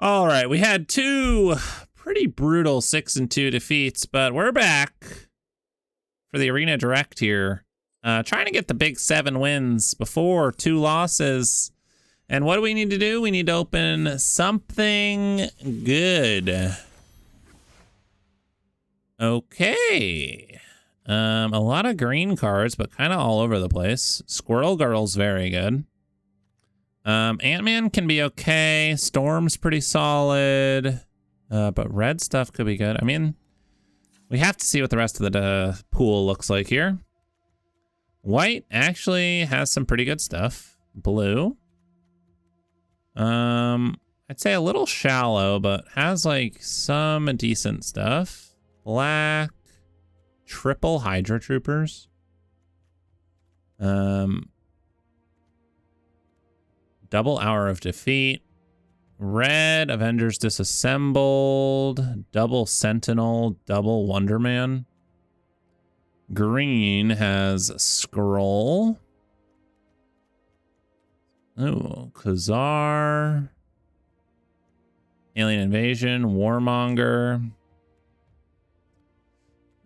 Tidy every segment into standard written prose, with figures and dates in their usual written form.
All right, we had two pretty brutal 6-2 defeats, but we're back for the Arena Direct here. Trying to get the big 7 wins before 2 losses. And what do we need to do? We need to open something good. Okay. A lot of green cards, but kind of all over the place. Squirrel Girl's very good. Ant-Man can be okay. Storm's pretty solid. But red stuff could be good. I mean, we have to see what the rest of the pool looks like here. White actually has some pretty good stuff. Blue. I'd say a little shallow, but has like some decent stuff. Black. Triple Hydra Troopers. Double Hour of Defeat. Red, Avengers Disassembled. Double Sentinel, double Wonder Man. Green has Skrull. Oh, Khazar. Alien Invasion, Warmonger.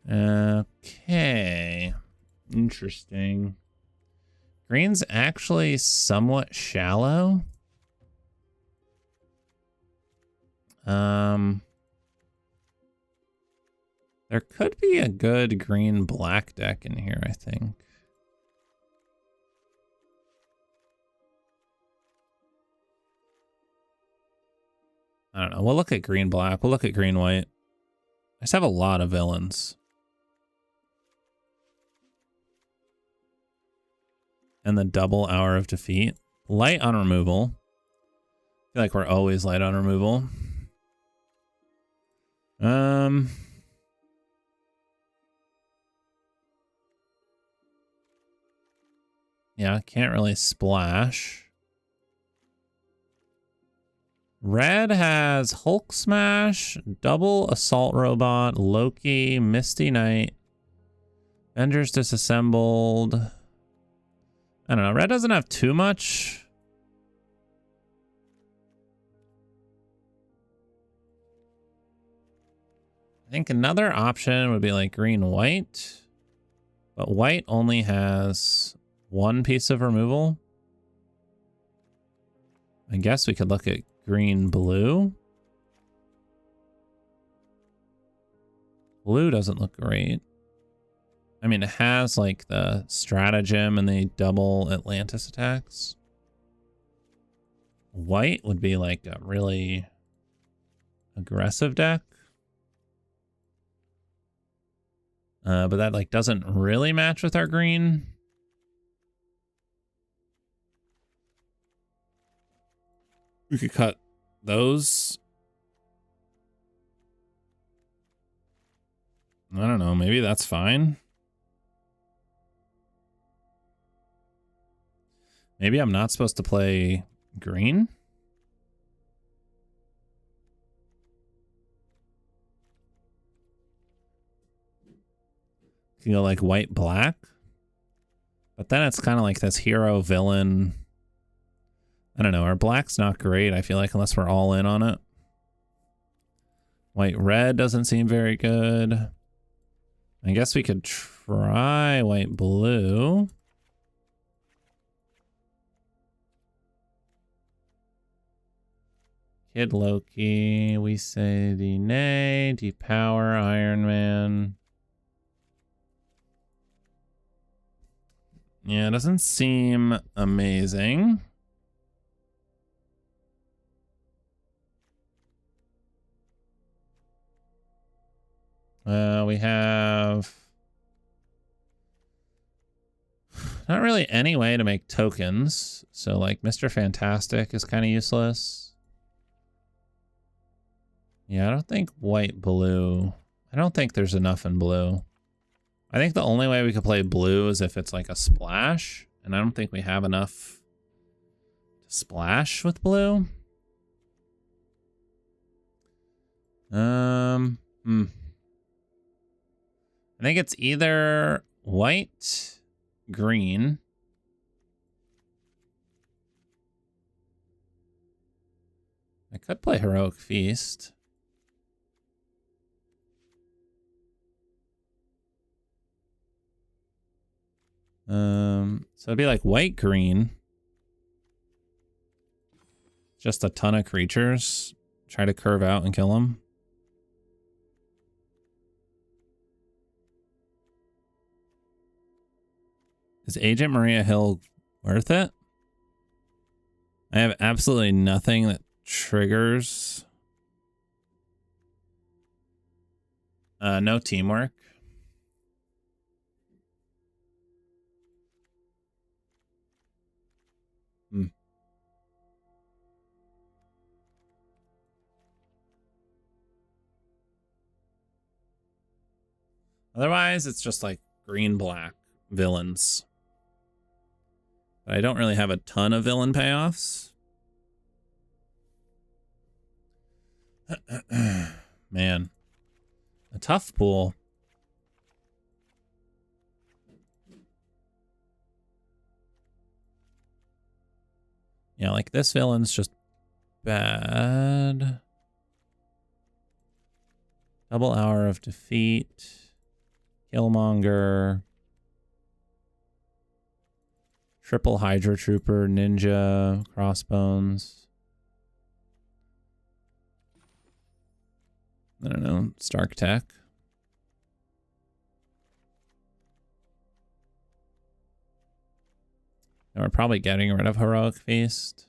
Okay. Interesting. Green's actually somewhat shallow. There could be a good green-black deck in here, I think. I don't know. We'll look at green-black. We'll look at green-white. I just have a lot of villains. And the double Hour of Defeat. Light on removal. I feel like we're always light on removal. Yeah, can't really splash. Red has Hulk Smash, double Assault Robot, Loki, Misty Knight, Avengers Disassembled. I don't know. Red doesn't have too much. I think another option would be like green-white. But white only has 1 piece of removal. I guess we could look at green-blue. Blue doesn't look great. I mean, it has like the stratagem and the double Atlantis attacks. White would be like a really aggressive deck. But that like doesn't really match with our green. We could cut those. I don't know, maybe that's fine. Maybe I'm not supposed to play green. You can go like white, black. But then it's kind of like this hero villain. I don't know. Our black's not great, I feel like, unless we're all in on it. White, red doesn't seem very good. I guess we could try white, blue. Kid Loki, we say the nay, depower, Iron Man. Yeah, it doesn't seem amazing. We have not really any way to make tokens. So like Mr. Fantastic is kind of useless. Yeah, I don't think white, blue. I don't think there's enough in blue. I think the only way we could play blue is if it's like a splash. And I don't think we have enough to splash with blue. I think it's either white, green. I could play Heroic Feast. So it'd be like white green. Just a ton of creatures. Try to curve out and kill them. Is Agent Maria Hill worth it? I have absolutely nothing that triggers. No teamwork. Otherwise, it's just like green-black villains. But I don't really have a ton of villain payoffs. Man. A tough pool. Yeah, like this villain's just bad. Double Hour of Defeat. Killmonger. Triple Hydra Trooper, Ninja, Crossbones. I don't know, Stark Tech. And we're probably getting rid of Heroic Feast.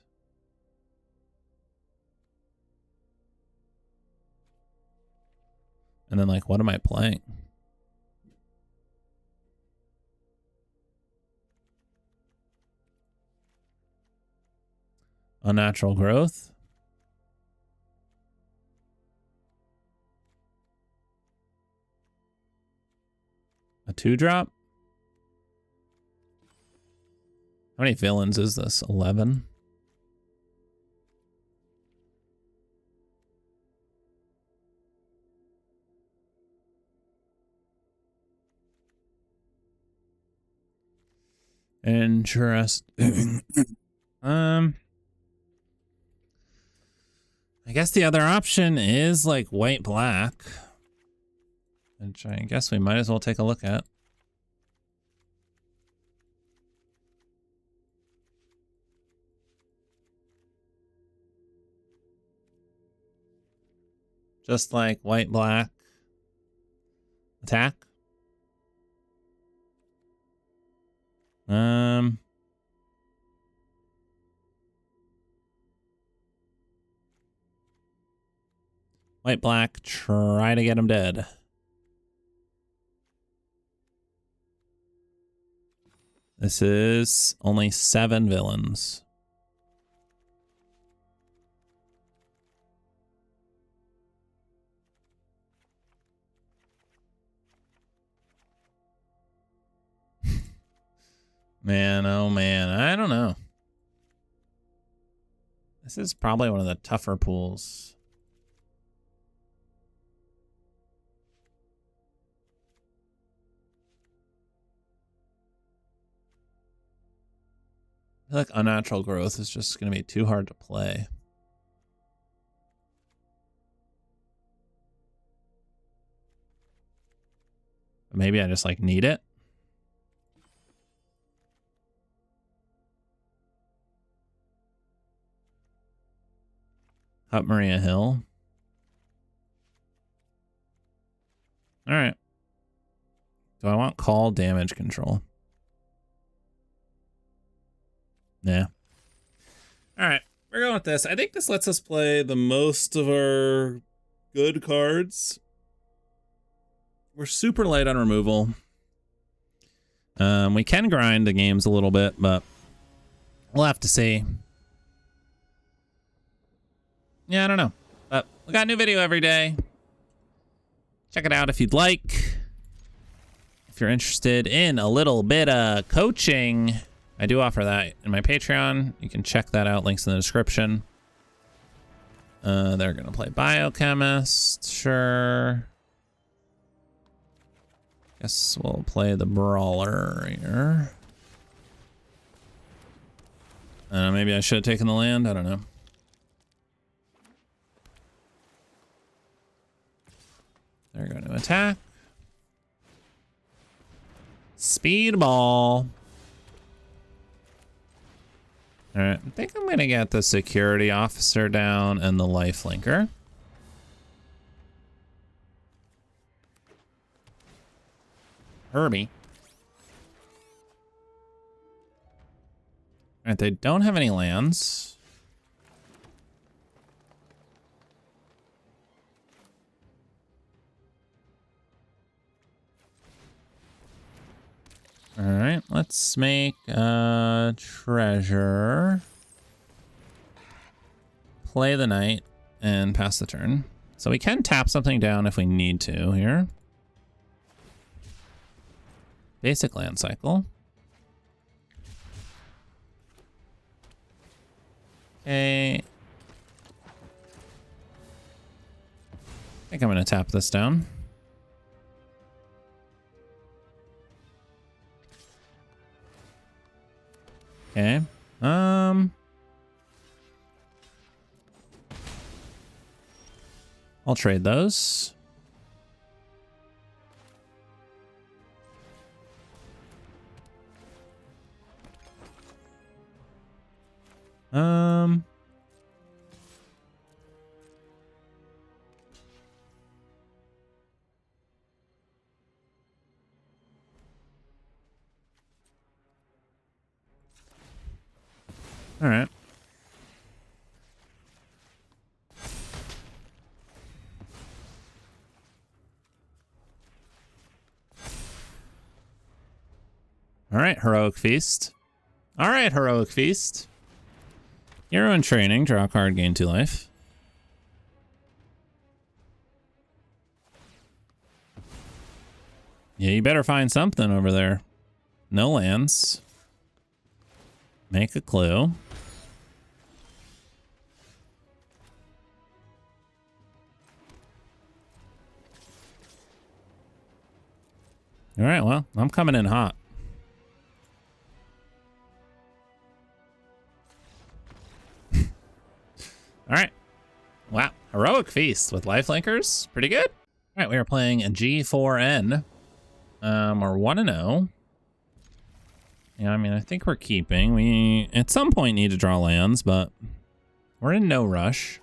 And then, like, what am I playing? Unnatural Growth. A 2-drop. How many villains is this? 11? Interesting. I guess the other option is like white black, which I guess we might as well take a look at. Just like white black attack. White black, try to get him dead. This is only 7 villains. Man, oh man, I don't know. This is probably one of the tougher pools. I feel like Unnatural Growth is just going to be too hard to play. But maybe I just like need it. Up Maria Hill. All right. Do I want call damage control? Yeah. All right. We're going with this. I think this lets us play the most of our good cards. We're super light on removal. We can grind the games a little bit, but we'll have to see. Yeah, I don't know. But we got a new video every day. Check it out if you'd like. If you're interested in a little bit of coaching, I do offer that in my Patreon. You can check that out. Links in the description. They're going to play Biochemist. Sure. Guess we'll play the Brawler here. Maybe I should have taken the land. I don't know. They're going to attack. Speedball. All right, I think I'm going to get the security officer down and the lifelinker. Herbie. All right, they don't have any lands. All right, let's make a treasure. Play the knight and pass the turn. So we can tap something down if we need to here. Basic land cycle. Okay. I think I'm going to tap this down. Okay. I'll trade those. All right. All right, Heroic Feast. All right, Heroic Feast. Hero in training, draw a card, gain 2 life. Yeah, you better find something over there. No lands. Make a clue. All right, well, I'm coming in hot. All right. Wow. Heroic Feast with lifelinkers. Pretty good. All right, we are playing a G4N. We're 1-0. Yeah, I mean, I think we're keeping. We, at some point, need to draw lands, but we're in no rush.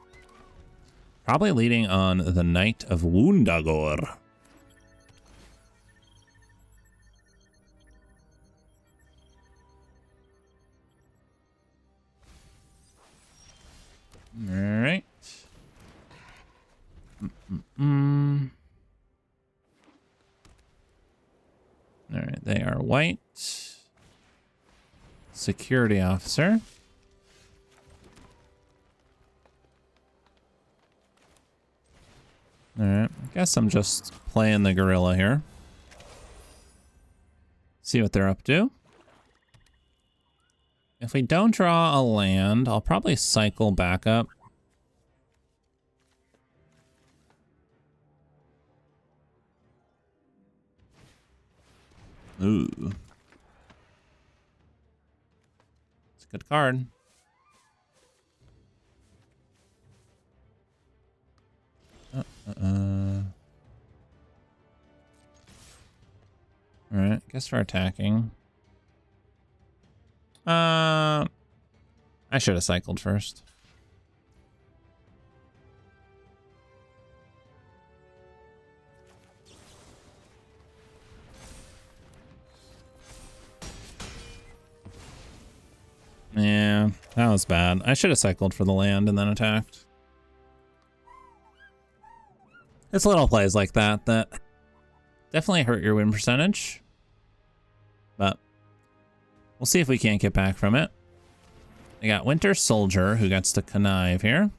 Probably leading on the Knight of Woundagor. All right. All right, they are white. Security officer. All right, I guess I'm just playing the gorilla here. See what they're up to. If we don't draw a land, I'll probably cycle back up. Ooh. It's a good card. Alright, guess we're attacking. I should have cycled first. Yeah, that was bad. I should have cycled for the land and then attacked. It's little plays like that that definitely hurt your win percentage. But we'll see if we can't get back from it. I got Winter Soldier who gets to connive here.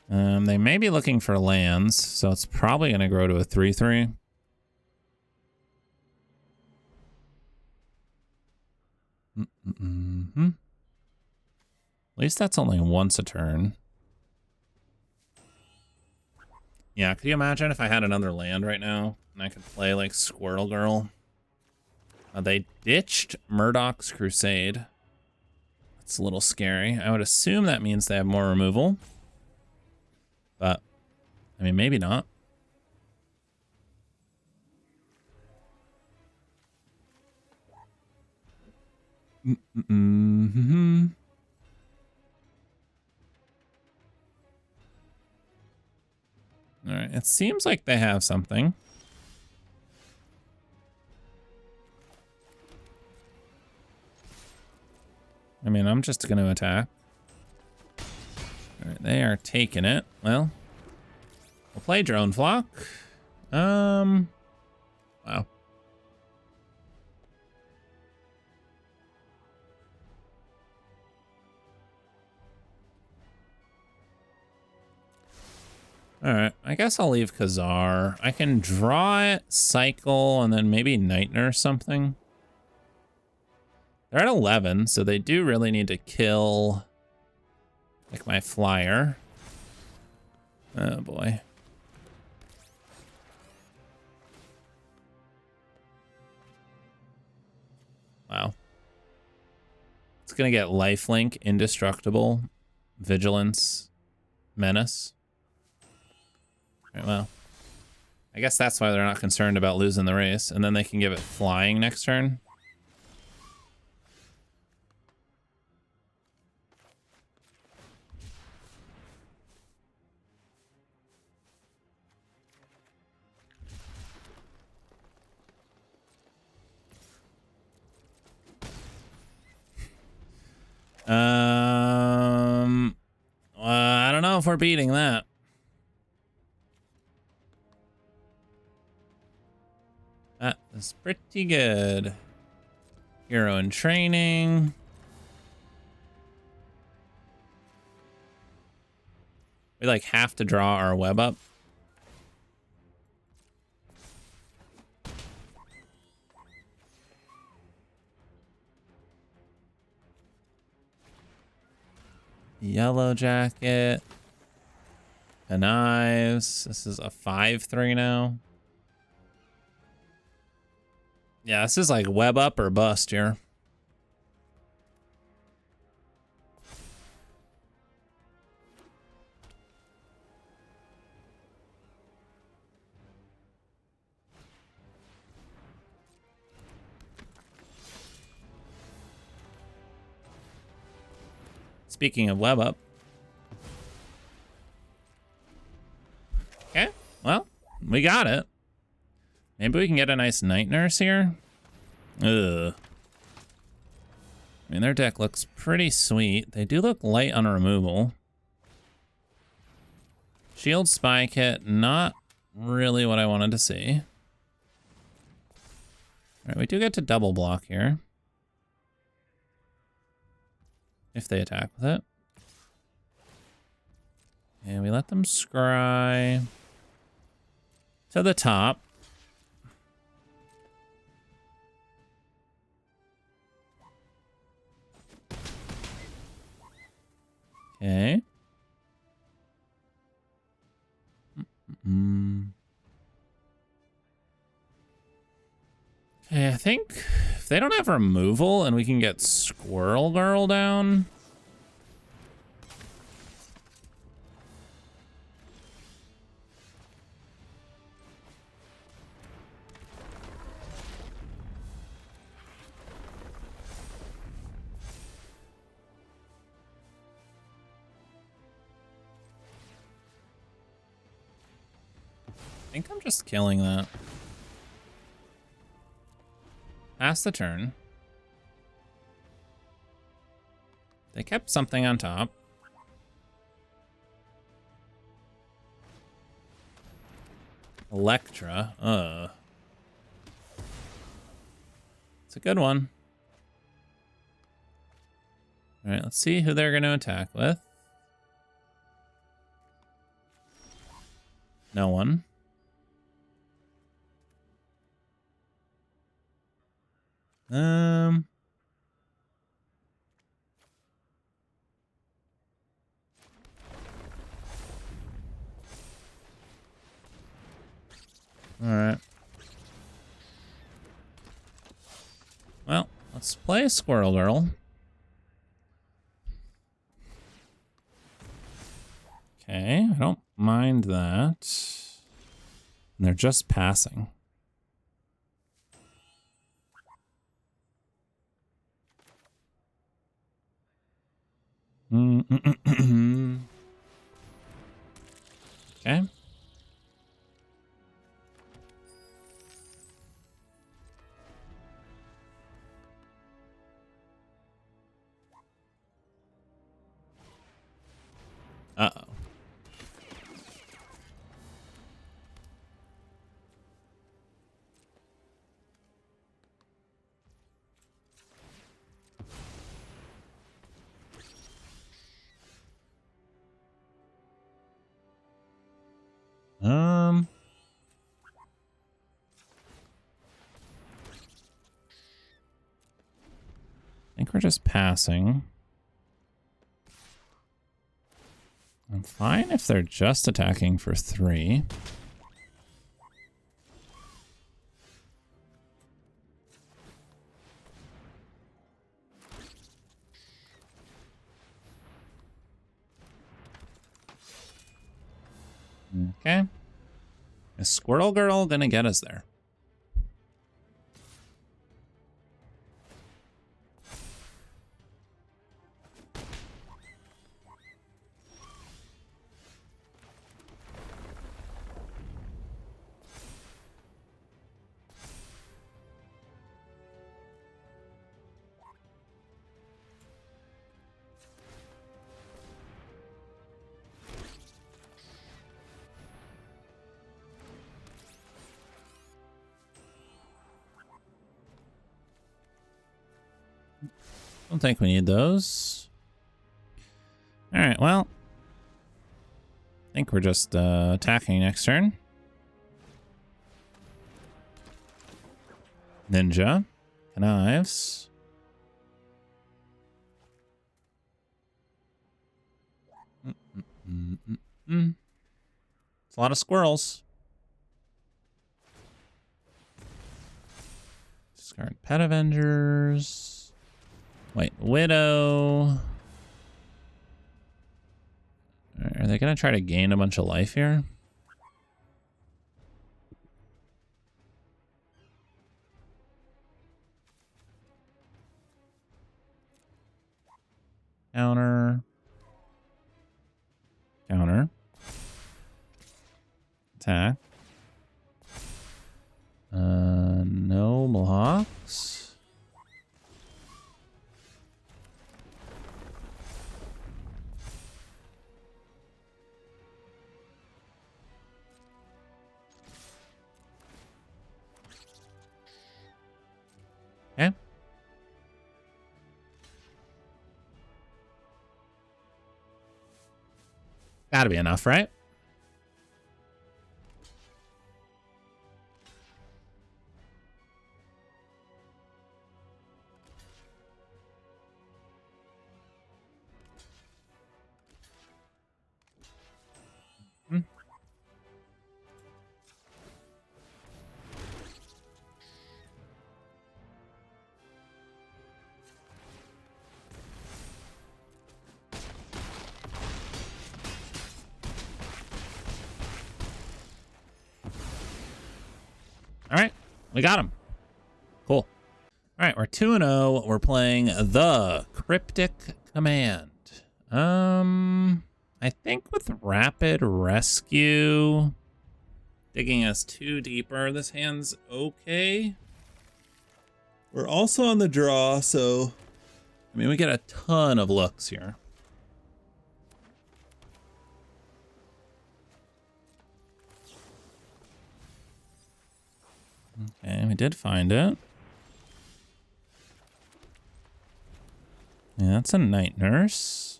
They may be looking for lands, so it's probably going to grow to a 3/3. At least that's only once a turn. Yeah, could you imagine if I had another land right now and I could play like Squirrel Girl? They ditched Murdoch's Crusade. That's a little scary. I would assume that means they have more removal. But I mean, maybe not. Mm-hmm. All right, it seems like they have something. I mean, I'm just going to attack. All right, they are taking it. Well, we'll play Drone Flock. Wow. All right, I guess I'll leave Khazar. I can draw it, cycle, and then maybe Night Nurse something. They're at 11, so they do really need to kill, like, my flyer. Oh, boy. Wow. It's going to get lifelink, indestructible, vigilance, menace. All right, well, I guess that's why they're not concerned about losing the race. And then they can give it flying next turn. I don't know if we're beating that. That is pretty good. Hero in training. We like have to draw our web up. Yellow jacket. Knives. This is a 5/3 now. Yeah, this is like web up or bust here. Speaking of web up. Okay, well, we got it. Maybe we can get a nice Night Nurse here. Ugh. I mean, their deck looks pretty sweet. They do look light on removal. Shield Spy Kit, not really what I wanted to see. All right, we do get to double block here. If they attack with it. And we let them scry to the top. Okay. Okay, I think if they don't have removal and we can get Squirrel Girl down. I think I'm just killing that. Pass the turn. They kept something on top. Electra. It's a good one. All right, let's see who they're going to attack with. No one. All right. Well, let's play Squirrel Girl. Okay, I don't mind that. And they're just passing. Okay. Uh-oh. I think we're just passing. I'm fine if they're just attacking for 3. Okay. Is Squirrel Girl gonna get us there? Don't think we need those. All right, well, I think we're just attacking next turn. Ninja, knives. It's a lot of squirrels. Discard Pet Avengers. Wait, Widow. Are they going to try to gain a bunch of life here? Counter. Counter. Attack. No blocks. Okay. Gotta be enough, right? All right, we got him. Cool. All right, we're 2-0. We're playing the Cryptic Command. I think with Rapid Rescue, digging us 2 deeper, this hand's okay. We're also on the draw, so I mean, we get a ton of looks here. Okay, we did find it. Yeah, that's a night nurse.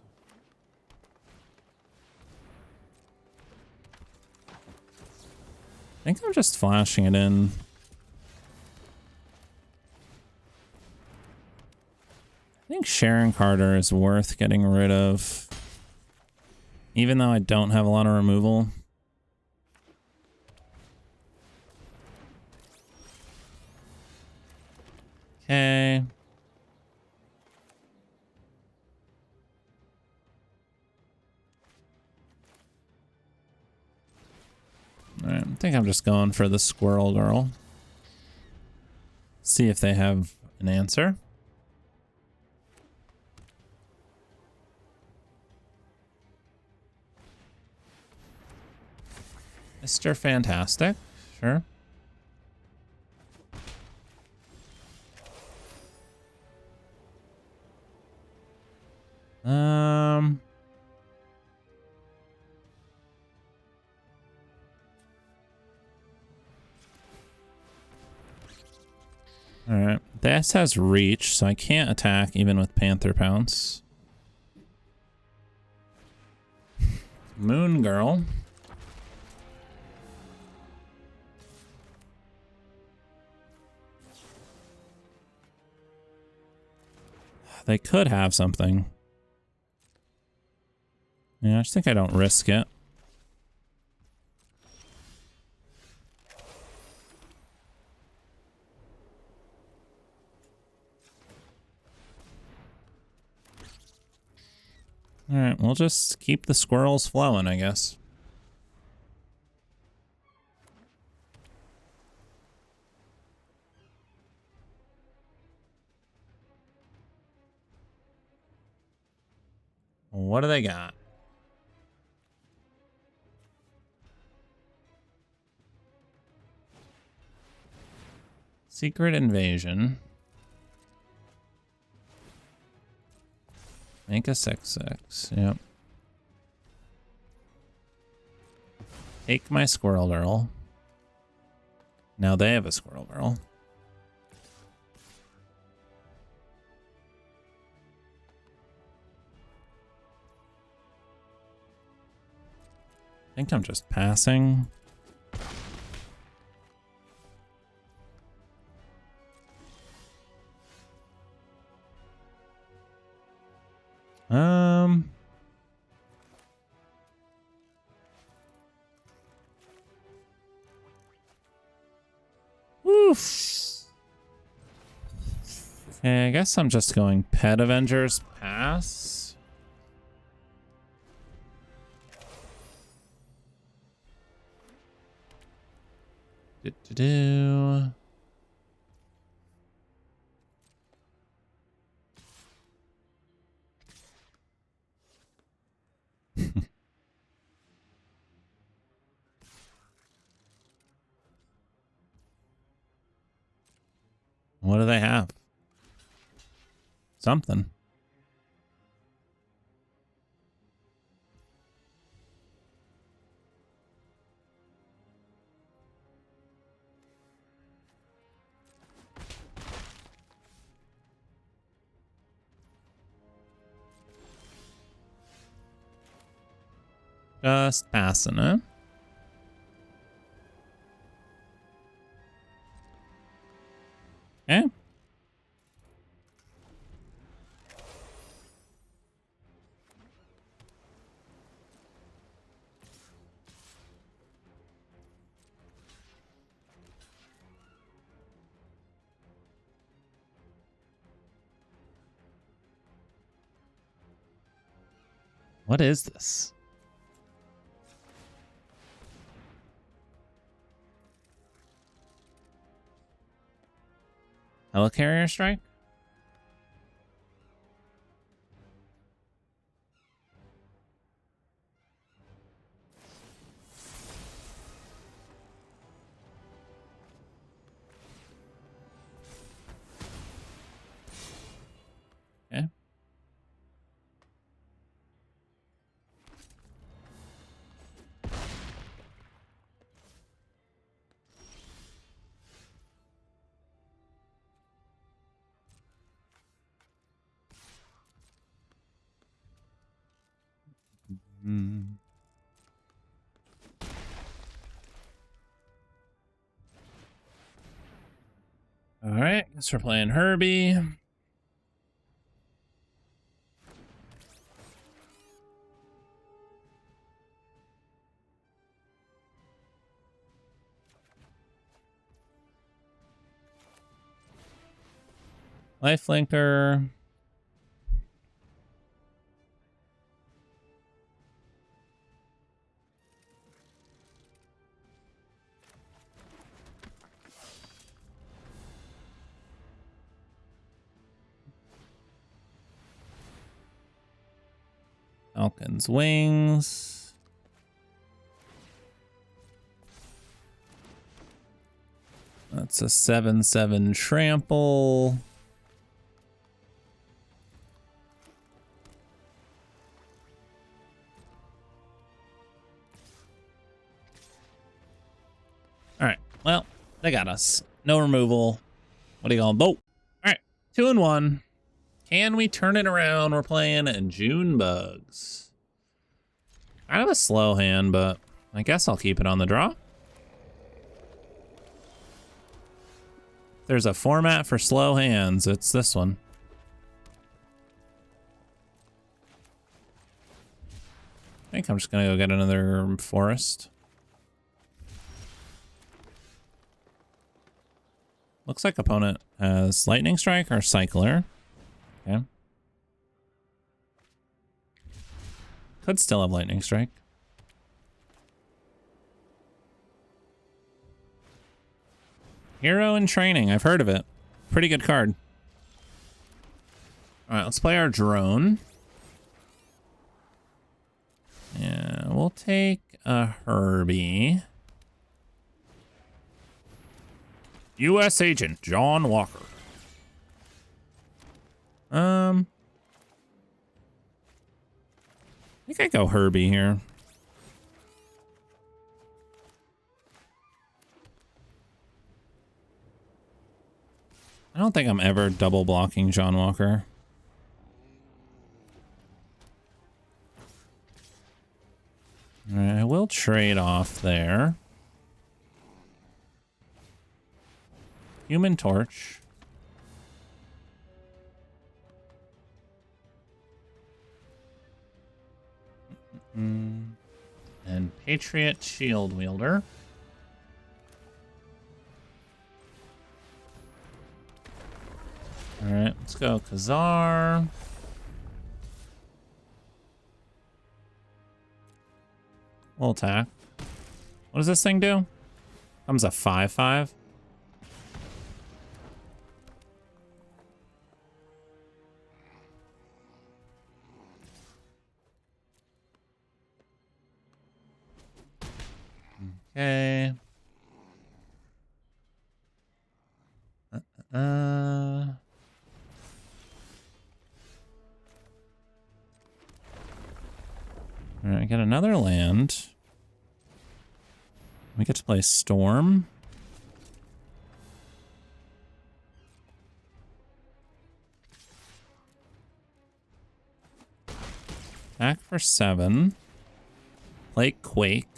I think I'm just flashing it in. I think Sharon Carter is worth getting rid of, even though I don't have a lot of removal. Okay. I think I'm just going for the squirrel girl. See if they have an answer. Mr. Fantastic, sure. All right, this has reach, so I can't attack even with Panther Pounce. Moon Girl. They could have something. Yeah, I just think I don't risk it. All right, we'll just keep the squirrels flowing, I guess. What do they got? Secret invasion. Make a 6/6. Yep. Take my squirrel girl. Now they have a squirrel girl. I think I'm just passing. Oof. Okay, I guess I'm just going Pet Avengers pass. Do. What do they have? Something. Just passing it. Okay. What is this? Helicarrier strike? Okay. All right, guess we're playing Herbie. Lifelinker. Falcon's wings. That's a 7/7 trample. All right. Well, they got us. No removal. What do you call them? Boat. All right. 2 and 1. Can we turn it around? We're playing June Bugs. Kind of a slow hand, but I guess I'll keep it on the draw. There's a format for slow hands. It's this one. I think I'm just going to go get another forest. Looks like opponent has Lightning Strike or Cycler. Okay. Could still have Lightning Strike. Hero in Training. I've heard of it. Pretty good card. All right, let's play our drone. Yeah, we'll take a Herbie. U.S. Agent John Walker. I think I go Herbie here. I don't think I'm ever double blocking John Walker. All right, I will trade off there. Human Torch. And Patriot Shield Wielder. All right, let's go Khazar. We'll attack. What does this thing do? Comes a 5/5. Okay. All right, get another land. We get to play Storm. Attack for 7. Play Quake.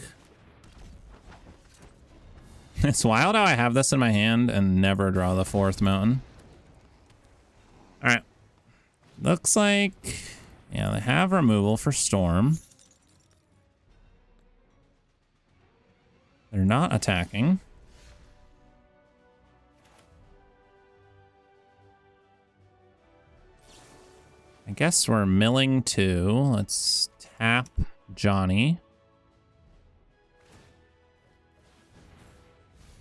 It's wild how I have this in my hand and never draw the 4th mountain. All right. Looks like, yeah, they have removal for Storm. They're not attacking. I guess we're milling 2. Let's tap Johnny.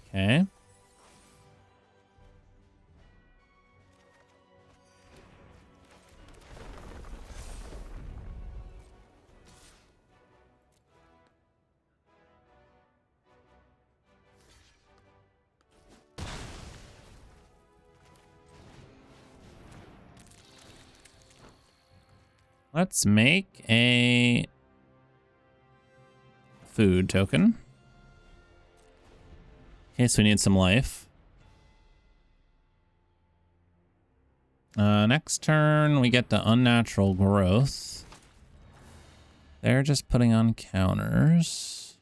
Okay. Let's make a food token. In case we need some life. Next turn, we get the unnatural growth. They're just putting on counters.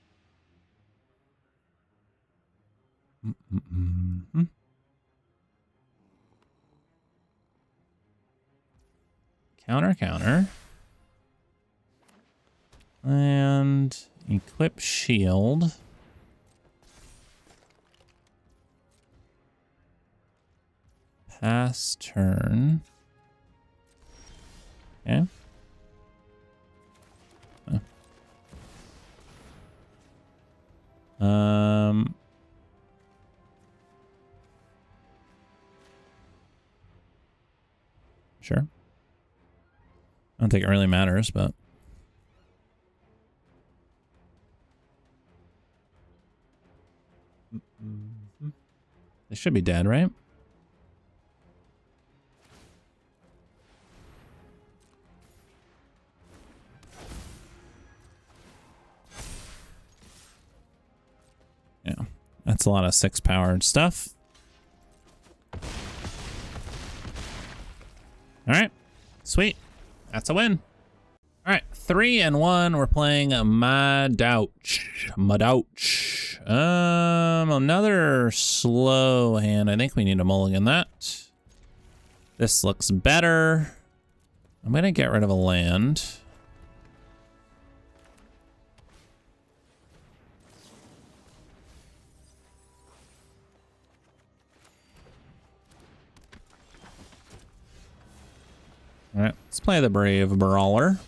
Counter, counter. And equip shield. Pass turn. Okay. Sure. I don't think it really matters, but They should be dead, right? Yeah, that's a lot of 6-powered stuff. All right, sweet. That's a win. All right, 3-1. We're playing a Madouch. Another slow hand. I think we need to mulligan that. This looks better. I'm gonna get rid of a land. All right, let's play the Brave Brawler.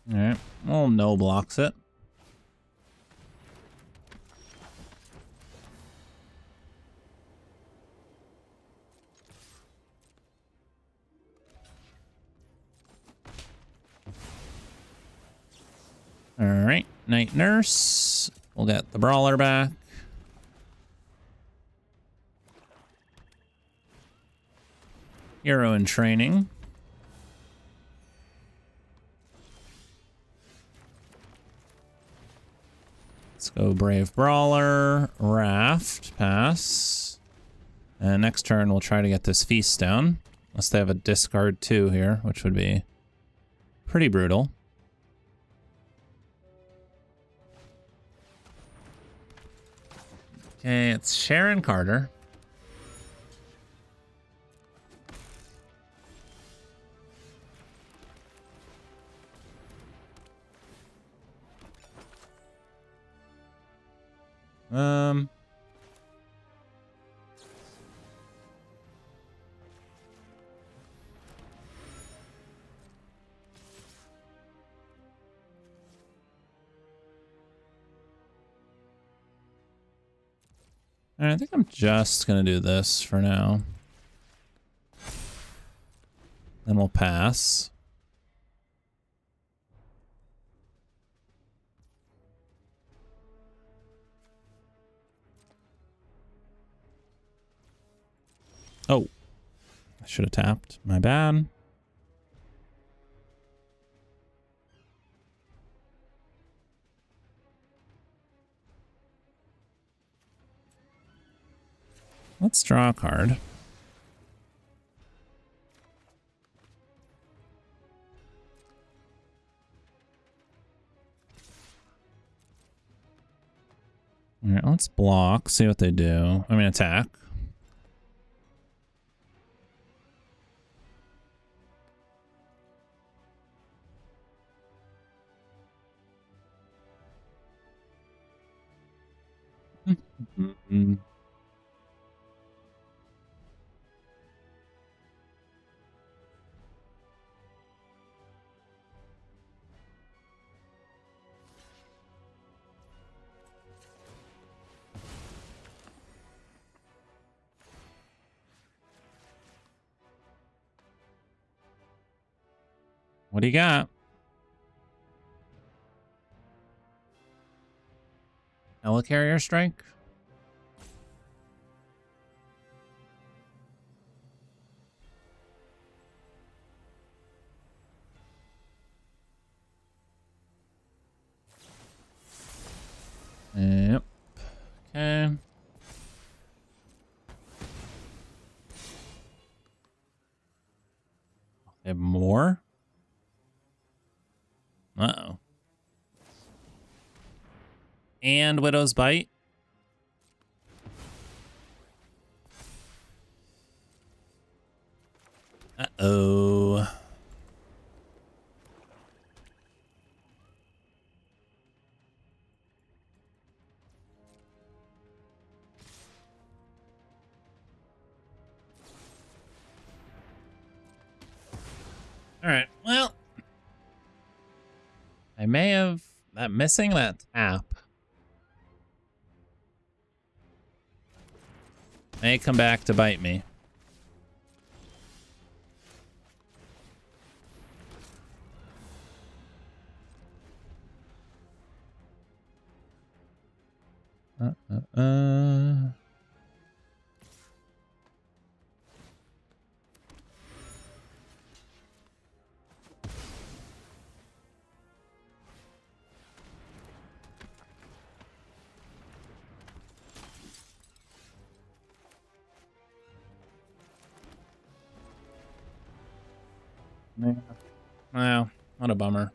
All right, well, no blocks it. All right, Night Nurse. We'll get the Brawler back. Hero in Training. Let's go Brave Brawler, Raft, pass. And next turn we'll try to get this Feast down. Unless they have a discard 2 here, which would be pretty brutal. Okay, it's Sharon Carter. I think I'm just gonna do this for now. Then we'll pass. Oh, I should have tapped. My bad. Let's draw a card. All right, let's block, see what they do. I mean, attack. What do you got? Helicarrier Strike? Yep. Okay. They have more? Uh-oh. And Widow's Bite? Uh-oh. All right, well, I may have missing that tap. May come back to bite me. Yeah. Wow, what a bummer.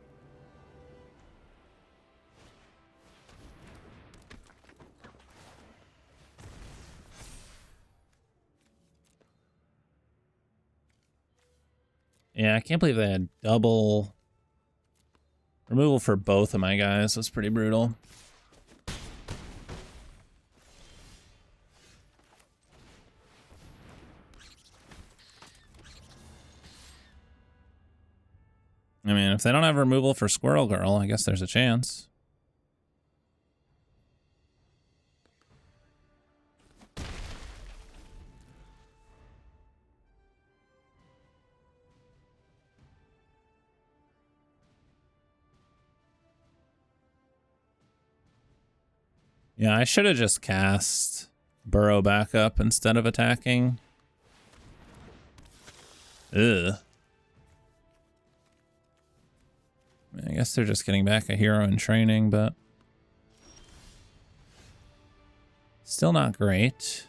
Yeah, I can't believe they had double removal for both of my guys. That's pretty brutal. I mean, if they don't have removal for Squirrel Girl, I guess there's a chance. Yeah, I should have just cast Burrow back up instead of attacking. Ugh. I guess they're just getting back a hero in training, but still not great.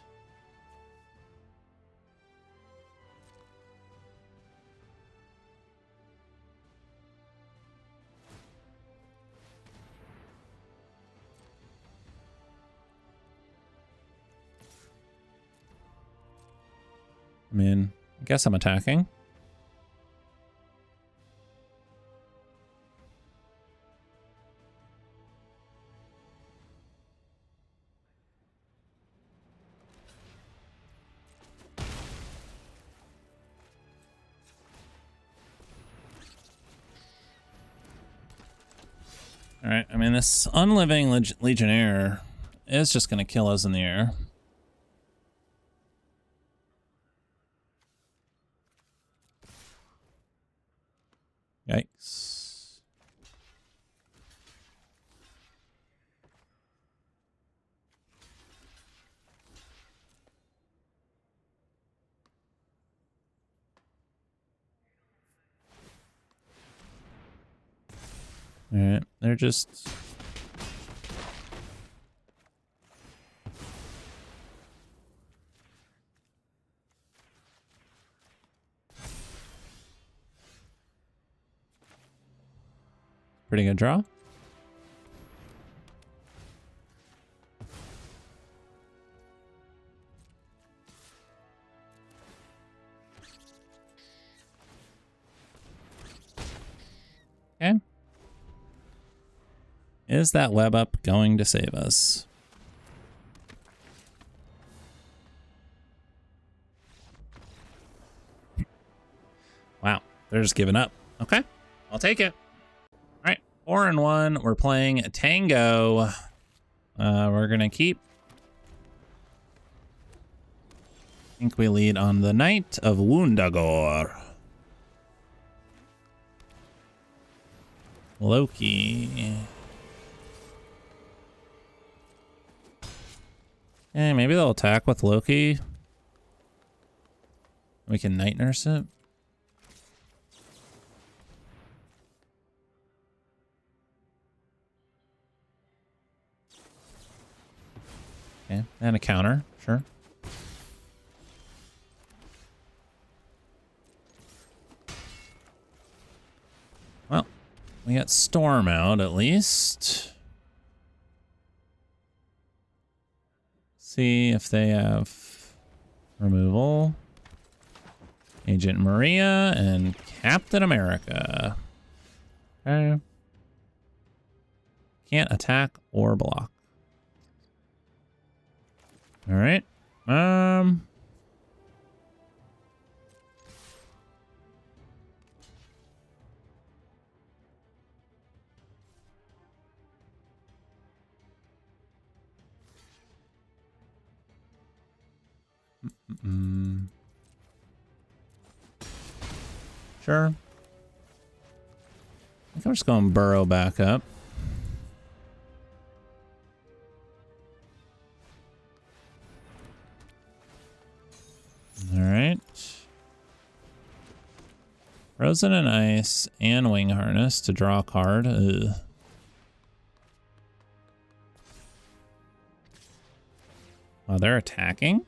I mean, I guess I'm attacking. All right, I mean, this unliving Legionnaire is just going to kill us in the air. Yikes. All right, they're just... Pretty good draw. Okay. Is that web up going to save us? Wow, they're just giving up. Okay, I'll take it. All right, 4-1. We're playing Tango. We're gonna keep. I think we lead on the Knight of Woundagor. Loki. Okay, maybe they'll attack with Loki. We can Night Nurse it. Okay, and a counter, sure. Well, we got Storm out at least. See if they have removal. Agent Maria and Captain America. Okay. Can't attack or block. All right. Sure. I think I'm just going Burrow back up. Frozen in Ice and Wing Harness to draw a card. Ugh. Oh, they're attacking?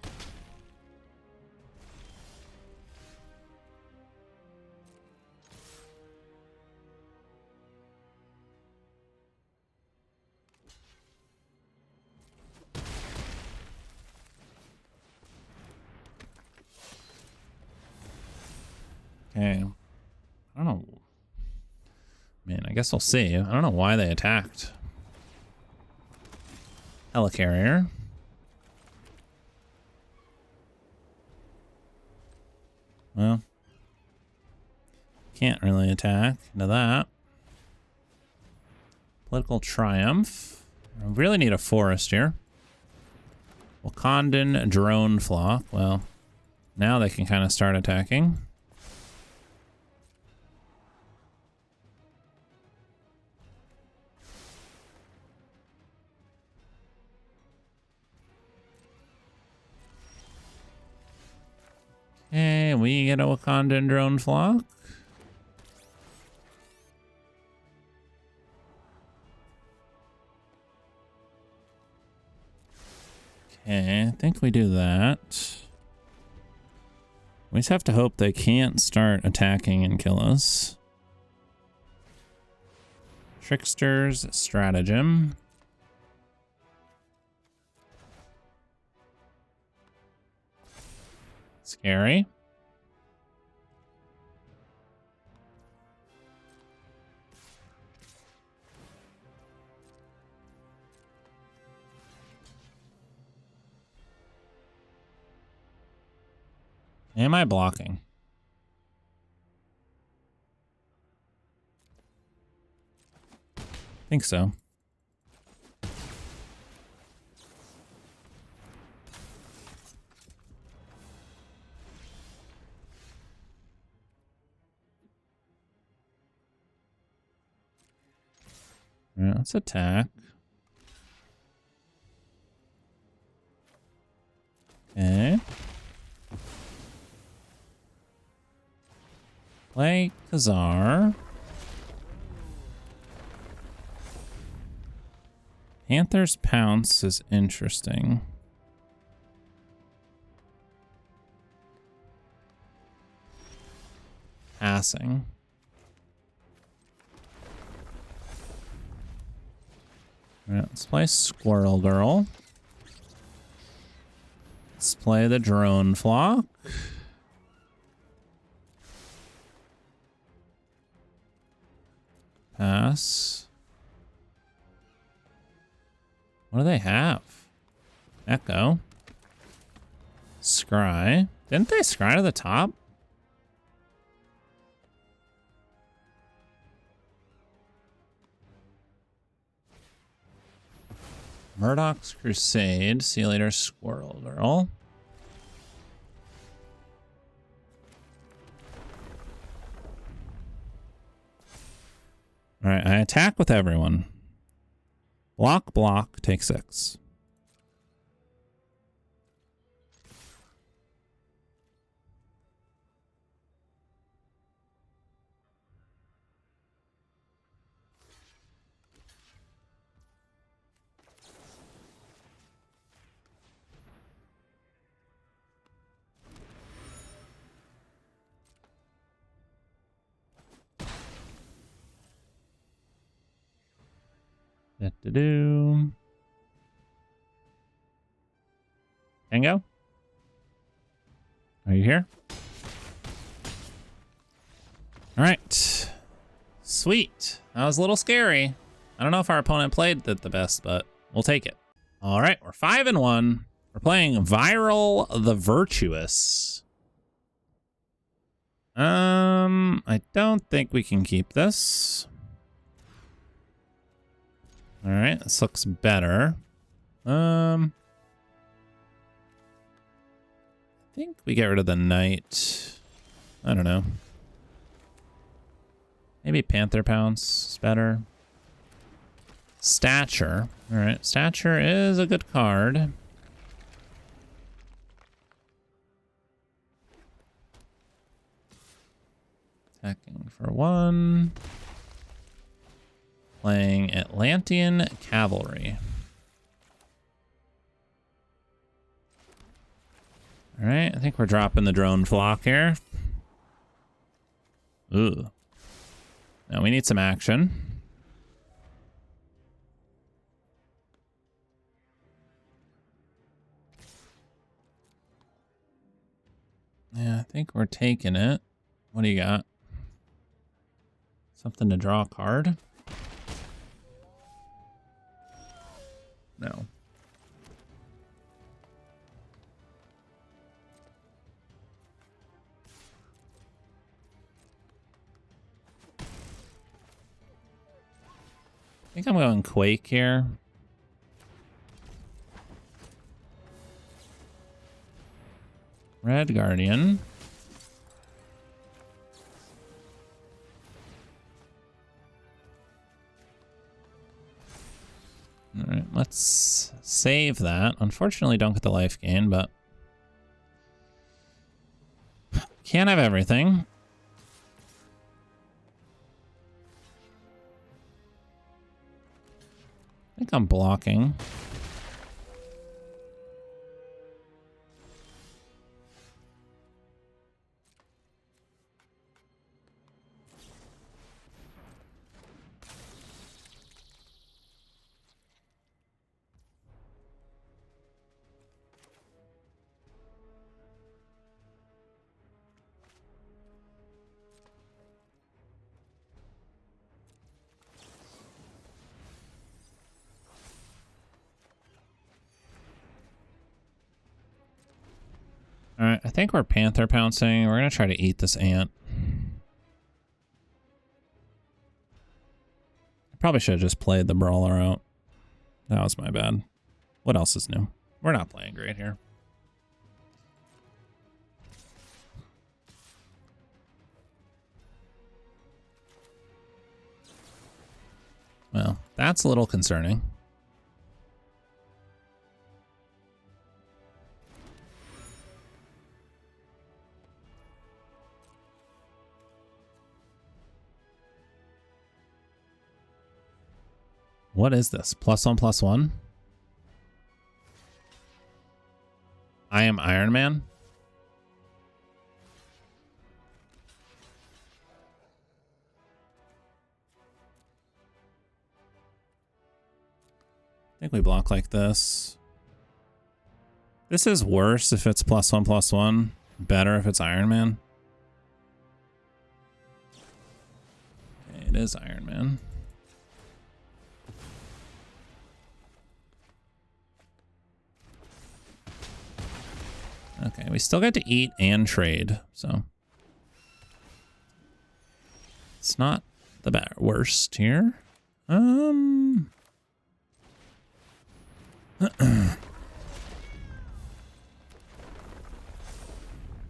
Okay. I don't know. Man, I guess we'll see. I don't know why they attacked. Helicarrier. Well, can't really attack into that. Political Triumph. I really need a forest here. Wakandan Drone Flock. Well, now they can kind of start attacking. Okay, we get a Wakandan Drone Flock. Okay, I think we do that. We just have to hope they can't start attacking and kill us. Trickster's Stratagem. Scary. Am I blocking? I think so. All right, let's attack. Okay. Play Khazar. Panther's Pounce is interesting. Passing. All right, let's play Squirrel Girl. Let's play the Drone Flock. Pass. What do they have? Echo. Scry. Didn't they scry to the top? Murdoch's Crusade. See you later, Squirrel Girl. All right, I attack with everyone. Block, block, take 6. Do. Tango? Are you here? All right. Sweet. That was a little scary. I don't know if our opponent played the best, but we'll take it. All right, we're 5-1. We're playing Viral the Virtuous. I don't think we can keep this. All right, this looks better. I think we get rid of the knight. I don't know. Maybe Panther Pounce is better. Stature. All right, Stature is a good card. Attacking for 1. Playing Atlantean Cavalry. All right, I think we're dropping the drone flock here. Ooh. Now we need some action. Yeah, I think we're taking it. What do you got? Something to draw a card? No. I think I'm going Quake here. Red Guardian. All right, let's save that. Unfortunately, don't get the life gain, but can't have everything. I think I'm blocking. All right, I think we're Panther pouncing. We're going to try to eat this ant. I probably should have just played the brawler out. That was my bad. What else is new? We're not playing great here. Well, that's a little concerning. What is this? +1/+1? I am Iron Man? I think we block like this. This is worse if it's +1/+1. Better if it's Iron Man. Okay, it is Iron Man. Okay, we still get to eat and trade, so it's not the worst here. All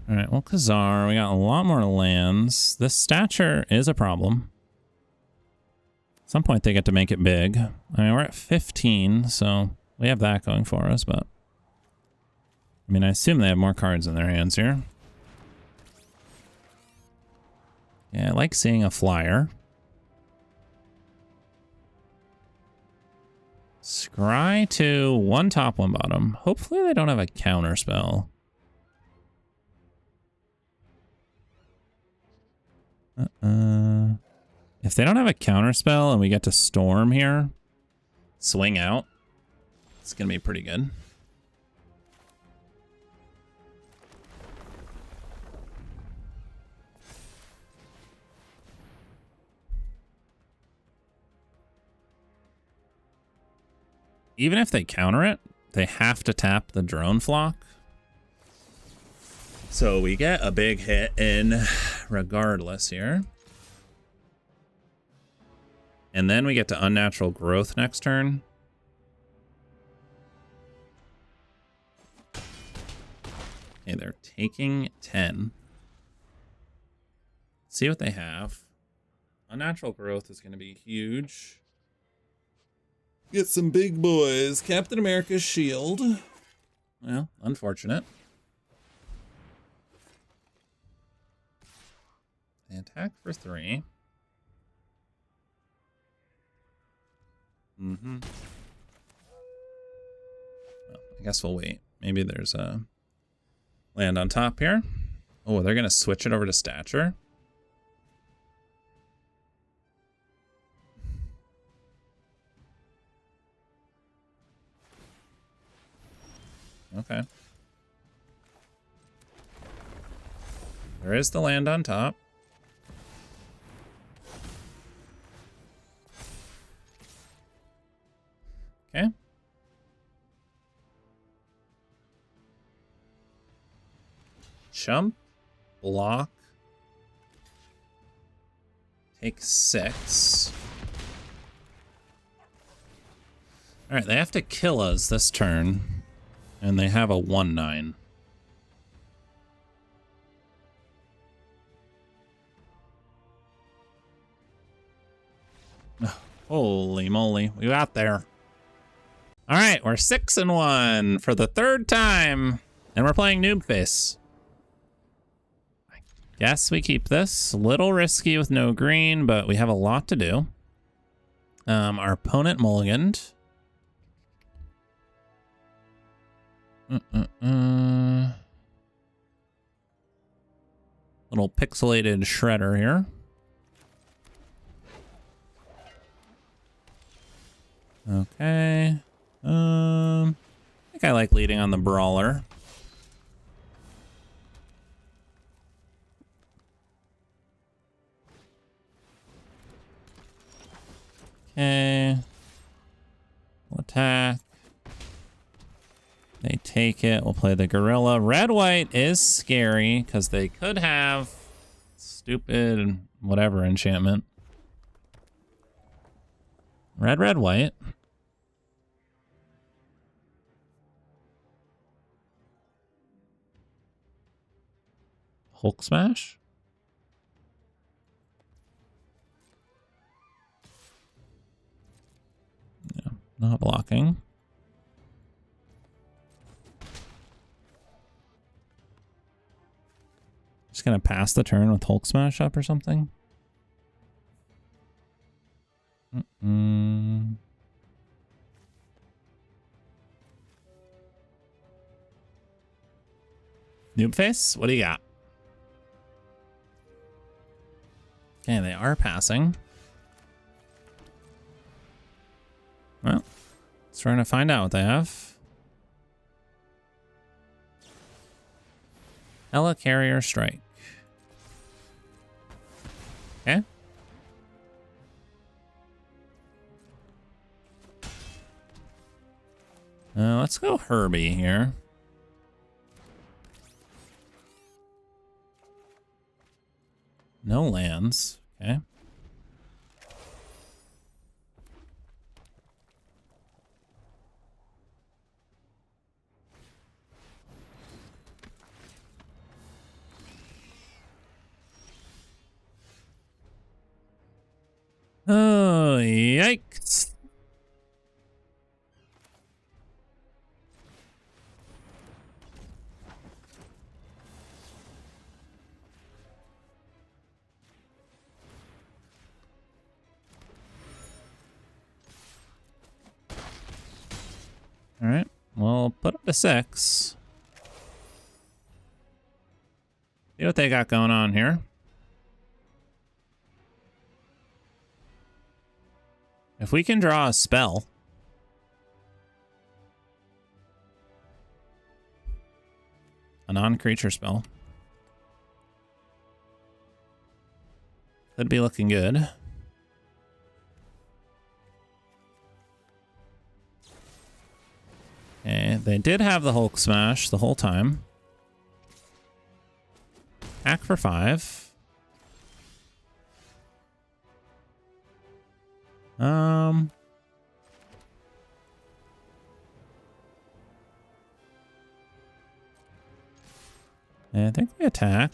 right, well, Khazar, we got a lot more lands. This stature is a problem. At some point, they get to make it big. I mean, we're at 15, so we have that going for us, but I mean, I assume they have more cards in their hands here. Yeah, I like seeing a flyer. Scry to 1 top, 1 bottom. Hopefully they don't have a counter spell. If they don't have a counter spell and we get to storm here, swing out, it's gonna be pretty good. Even if they counter it, they have to tap the drone flock. So we get a big hit in regardless here. And then we get to unnatural growth next turn. Okay, they're taking 10. Let's see what they have. Unnatural growth is going to be huge. Get some big boys. Captain America's shield. Well, unfortunate. They attack for 3. Mm-hmm. Well, I guess we'll wait. Maybe there's a land on top here. Oh, they're gonna switch it over to stature. Okay. There is the land on top. Okay. Jump, block, take 6. All right, they have to kill us this turn, and they have a 1/9. Holy moly, we got there. All right, we're 6-1 for the 3rd time, and we're playing Noob Face. I guess we keep this. A little risky with no green, but we have a lot to do. Our opponent mulliganed. Little pixelated shredder here. Okay. I think I like leading on the brawler. Okay. We'll attack. They take it. We'll play the gorilla. Red-white is scary because they could have stupid whatever enchantment. Red-white. Hulk smash? Yeah, not blocking. Just gonna pass the turn with Hulk smash up or something. Noob face, what do you got? Okay, they are passing. Well, let's try to find out what they have. Helicarrier strike. Okay. Let's go Herbie here. No lands. Okay. Oh, yikes. All right, we'll put up to 6. See what they got going on here. If we can draw a spell. A non-creature spell. Could be looking good. Okay, they did have the Hulk smash the whole time. Hack for 5. I think we attack.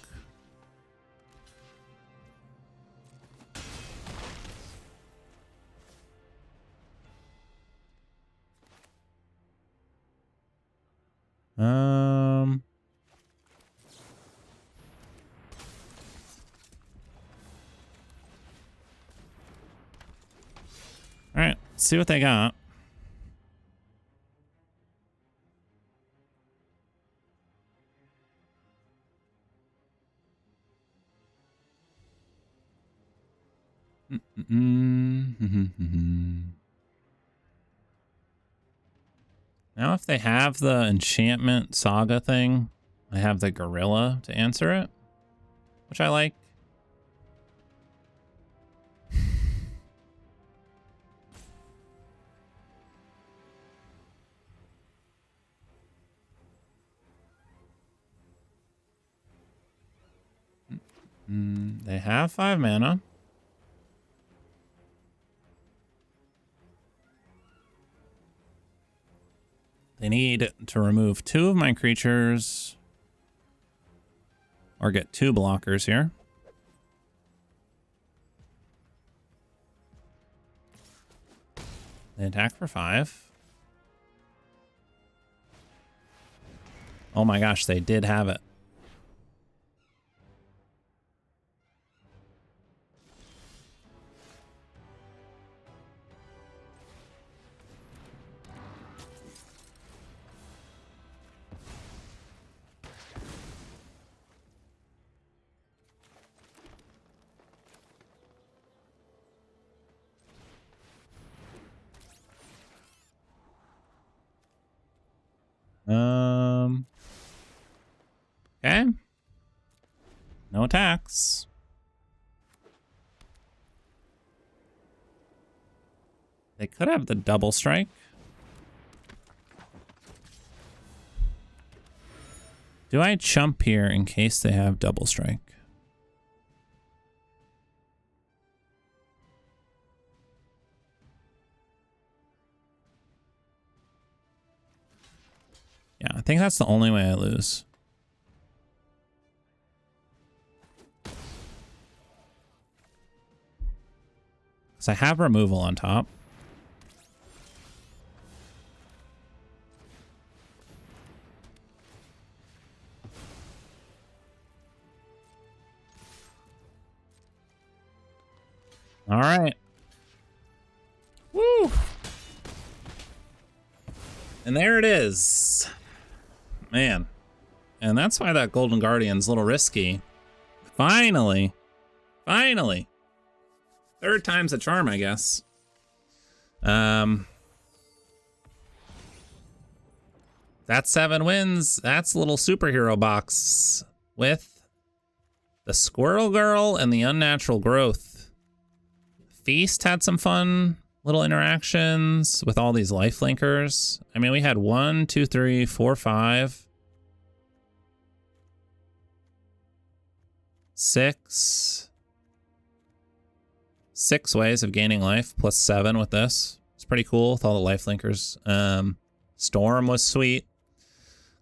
Let's see what they got. Now if they have the enchantment saga thing, I have the gorilla to answer it, which I like. They have 5 mana. They need to remove 2 of my creatures or get 2 blockers here. They attack for 5. Oh my gosh, they did have it. Okay. No attacks. They could have the double strike. Do I chump here in case they have double strike? Yeah, I think that's the only way I lose. Because I have removal on top. All right. Woo! And there it is. Man. And that's why that Golden Guardian's a little risky. Finally. Finally. 3rd time's a charm, I guess. That's 7 wins. That's a little superhero box with the Squirrel Girl and the Unnatural Growth. Feast had some fun little interactions with all these life linkers. I mean, we had 1, 2, 3, 4, 5, 6 ways of gaining life plus 7 with this. It's pretty cool with all the life linkers. Storm was sweet.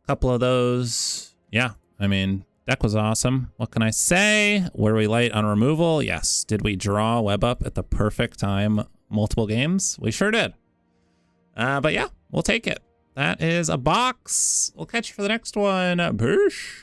A couple of those. Yeah, I mean, deck was awesome. What can I say? Were we light on removal? Yes. Did we draw Web Up at the perfect time multiple games? We sure did. But yeah, we'll take it. That is a box. We'll catch you for the next one. Boosh.